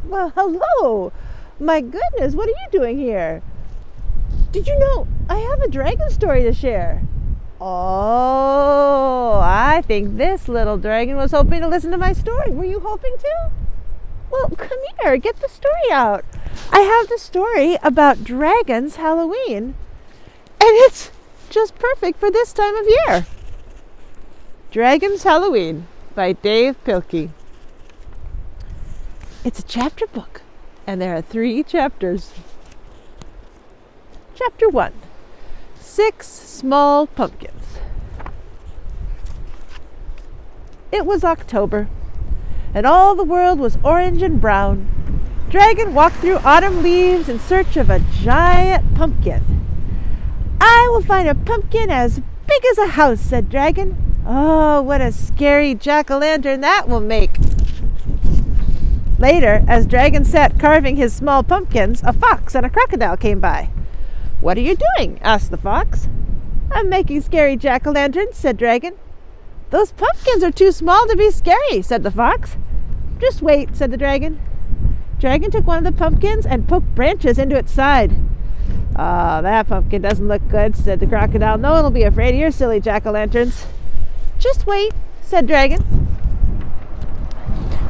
Well, hello! My goodness, what are you doing here? Did you know I have a dragon story to share? Oh, I think this little dragon was hoping to listen to my story. Were you hoping to? Well, come here, get the story out. I have the story about Dragon's Halloween, and it's just perfect for this time of year. Dragon's Halloween by Dave Pilkey. It's a chapter book, and there are 3 chapters. Chapter 1, 6 Small Pumpkins. It was October, and all the world was orange and brown. Dragon walked through autumn leaves in search of a giant pumpkin. I will find a pumpkin as big as a house, said Dragon. Oh, what a scary jack-o'-lantern that will make. Later, as Dragon sat carving his small pumpkins, a fox and a crocodile came by. What are you doing? Asked the fox. I'm making scary jack-o'-lanterns, said Dragon. Those pumpkins are too small to be scary, said the fox. Just wait, said the dragon. Dragon took one of the pumpkins and poked branches into its side. Oh, that pumpkin doesn't look good, said the crocodile. No one will be afraid of your silly jack-o'-lanterns. Just wait, said Dragon.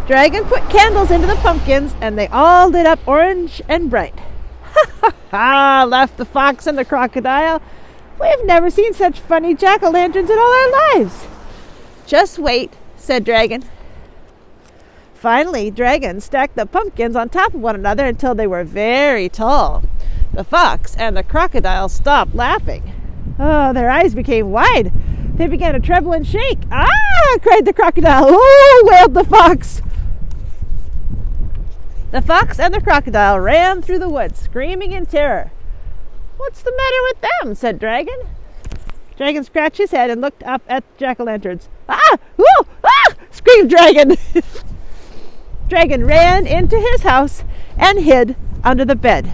Dragon put candles into the pumpkins, and they all lit up orange and bright. Ha ha ha, laughed the fox and the crocodile. We've never seen such funny jack-o'-lanterns in all our lives. Just wait, said Dragon. Finally, Dragon stacked the pumpkins on top of one another until they were very tall. The fox and the crocodile stopped laughing. Oh, their eyes became wide. They began to tremble and shake. Ah! Cried the crocodile. Oh! Wailed the fox. The fox and the crocodile ran through the woods, screaming in terror. What's the matter with them? Said Dragon. Dragon scratched his head and looked up at jack-o'-lanterns. Ah! Whoa! Ah! Screamed Dragon. Dragon ran into his house and hid under the bed.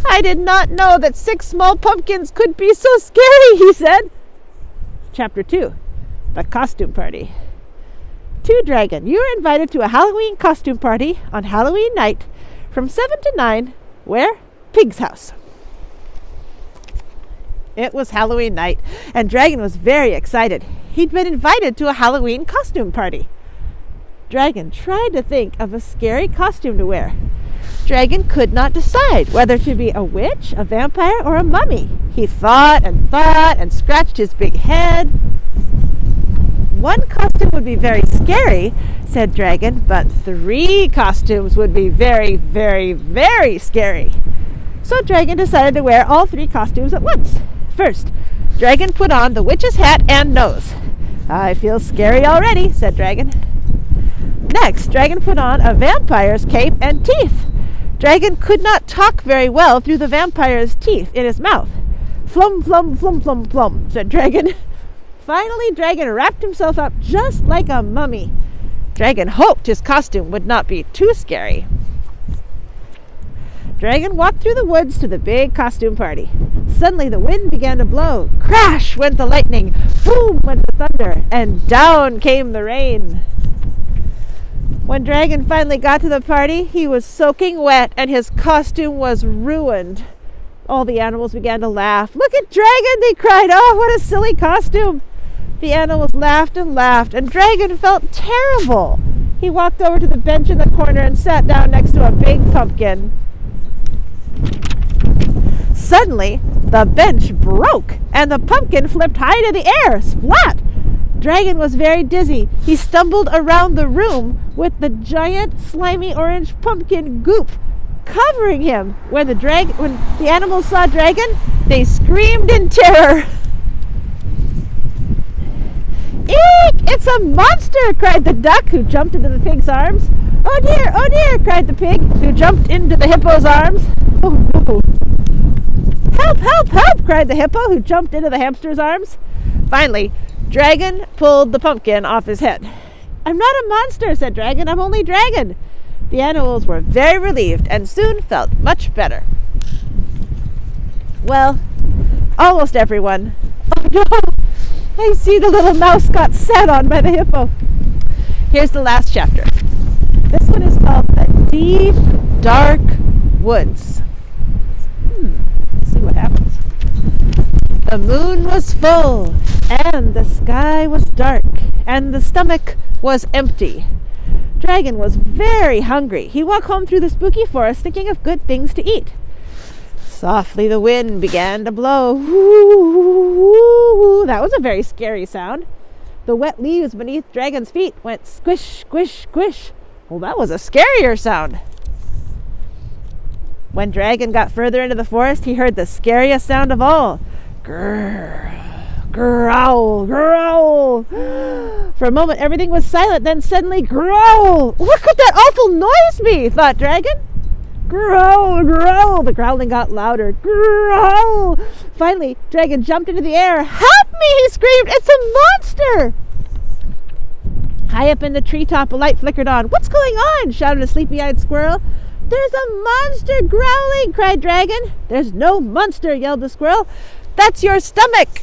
I did not know that 6 small pumpkins could be so scary, he said. Chapter 2, The Costume Party. To Dragon, you are invited to a Halloween costume party on Halloween night from 7 to 9. Where? Pig's house. It was Halloween night, and Dragon was very excited. He'd been invited to a Halloween costume party. Dragon tried to think of a scary costume to wear. Dragon could not decide whether to be a witch, a vampire, or a mummy. He thought and scratched his big head. One costume would be very scary, said Dragon, but 3 costumes would be very, very, very scary. So Dragon decided to wear all 3 costumes at once. First, Dragon put on the witch's hat and nose. I feel scary already, said Dragon. Next, Dragon put on a vampire's cape and teeth. Dragon could not talk very well through the vampire's teeth in his mouth. Flum, flum, flum, flum, flum, said Dragon. Finally, Dragon wrapped himself up just like a mummy. Dragon hoped his costume would not be too scary. Dragon walked through the woods to the big costume party. Suddenly the wind began to blow. Crash went the lightning, boom went the thunder, and down came the rain. When Dragon finally got to the party, he was soaking wet and his costume was ruined. All the animals began to laugh. Look at Dragon, they cried. Oh, what a silly costume. The animals laughed and laughed, and Dragon felt terrible. He walked over to the bench in the corner and sat down next to a big pumpkin. Suddenly, the bench broke, and the pumpkin flipped high into the air, splat! Dragon was very dizzy. He stumbled around the room with the giant, slimy orange pumpkin goop covering him. When the animals saw Dragon, they screamed in terror. Eek! It's a monster! Cried the duck, who jumped into the pig's arms. Oh dear! Cried the pig, who jumped into the hippo's arms. Oh no! Help! Help! Help! Cried the hippo, who jumped into the hamster's arms. Finally, Dragon pulled the pumpkin off his head. I'm not a monster, said Dragon. I'm only Dragon. The animals were very relieved and soon felt much better. Well, almost everyone. Oh no! I see the little mouse got sat on by the hippo. Here's the last chapter. This one is called The deep, dark woods. Let's see what happens. The moon was full, and the sky was dark, and the stomach was empty. Dragon was very hungry. He walked home through the spooky forest thinking of good things to eat. Softly the wind began to blow. That was a very scary sound. The wet leaves beneath Dragon's feet went squish, squish, squish. Well, that was a scarier sound. When Dragon got further into the forest, he heard the scariest sound of all. Grrr, growl, growl. For a moment, everything was silent. Then suddenly, growl. What could that awful noise be? Thought Dragon. Growl, growl. The growling got louder. Growl. Finally, Dragon jumped into the air. Help me, he screamed. It's a monster. High up in the treetop, a light flickered on. What's going on? Shouted a sleepy-eyed squirrel. There's a monster growling, cried Dragon. There's no monster, yelled the squirrel. That's your stomach.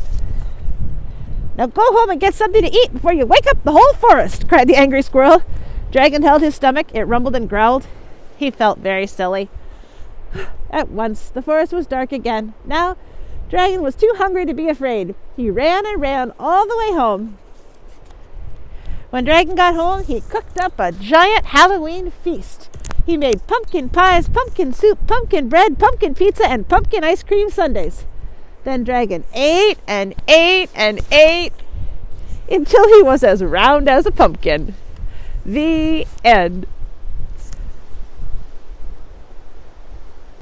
Now go home and get something to eat before you wake up the whole forest, cried the angry squirrel. Dragon held his stomach. It rumbled and growled. He felt very silly. At once, the forest was dark again. Now, Dragon was too hungry to be afraid. He ran and ran all the way home. When Dragon got home, he cooked up a giant Halloween feast. He made pumpkin pies, pumpkin soup, pumpkin bread, pumpkin pizza, and pumpkin ice cream sundaes. Then Dragon ate and ate and ate until he was as round as a pumpkin. The end.